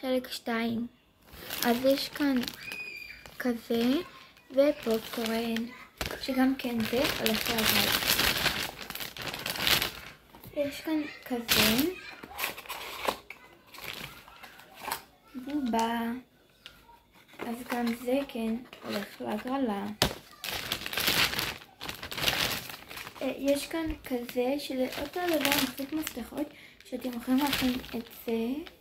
חלק 2. אז יש כאן כזה ופופקורן, שגם כן זה הולך לעבוד. יש כאן כזה, בובה, אז גם זה כן הולך להגרלה. יש כאן כזה שזה אותו דבר מחזיק מפתחות, שאתם יכולים להכין את זה,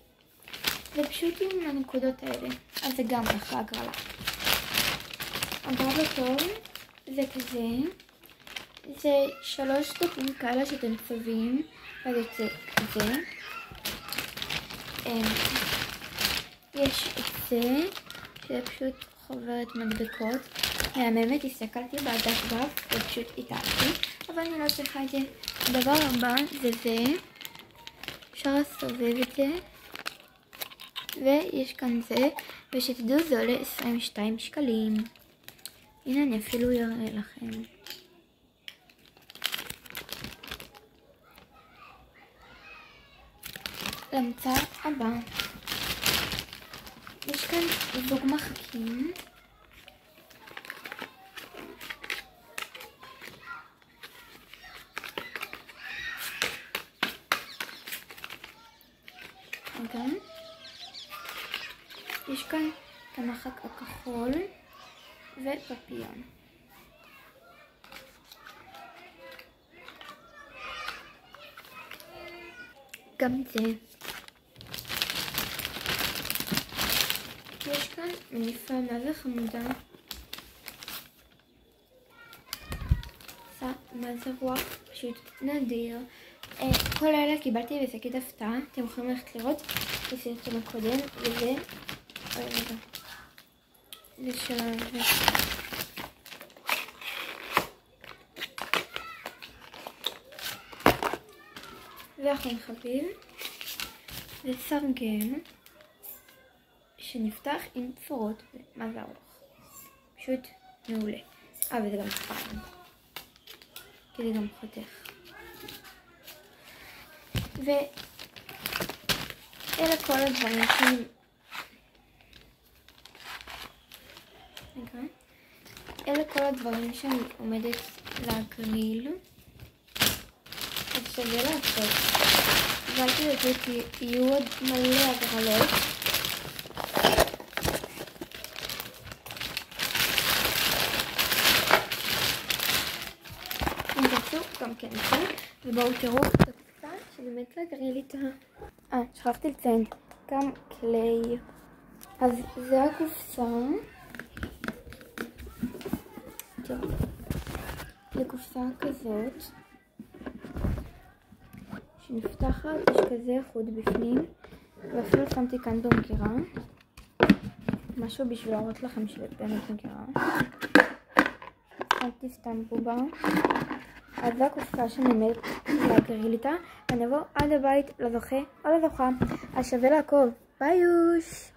ופשוט עם הנקודות האלה, אז זה גם הולך להגרלה. הבא בתור זה כזה, זה 3 דפים כאלה שאתם צובעים, ואז יוצא כזה. יש את זה, שזה פשוט חוברת מדבקות. מהממת, הסתכלתי בדף דף ופשוט איתרתי, אבל אני לא צריכה את זה. הדבר הבא זה זה, אפשר לסובב את זה, ויש כאן זה, ושתדעו זה עולה 22 שקלים. הנה אני אפילו אראה לכם. למוצר הבא, יש כאן זוג מחקים. יש כאן את המחק הכחול ופפיון. גם זה. יש כאן מניפה מה זה חמודה. מה זה רוח? פשוט נדיר. כל אלה קיבלתי בשקית הפתעה, אתם יכולים ללכת לראות בסרטון הקודם, וזה זה של זה. זה אחים חביב, זה סרגל שנפתח עם צורות, מה זה ארוך, פשוט מעולה. וזה גם חם, כי זה גם חותך. ואלה כל הדברים שאני עומדת להגריל. אז שווה לעשות. ואל תדאגו כי יהיו עוד מלא הגרלות. אם תרצו גם כן נכון. ובואו תראו את הקופסה שבאמת להגריל איתה. שכחתי לציין גם כלי. אז זה הקופסה. תראו. זה קופסה כזאת. שנפתחת, יש כזה חוד בפנים. ואפילו שמתי כאן במגירה. משהו בשביל להראות לכם שבאמת מגירה. שמתי סתם בובה. אז זו הקופסה שאני עומדת להגריל איתה. אני אבוא עד הבית לזוכה או לזוכה. אז שווה לעקוב. ביי יוש!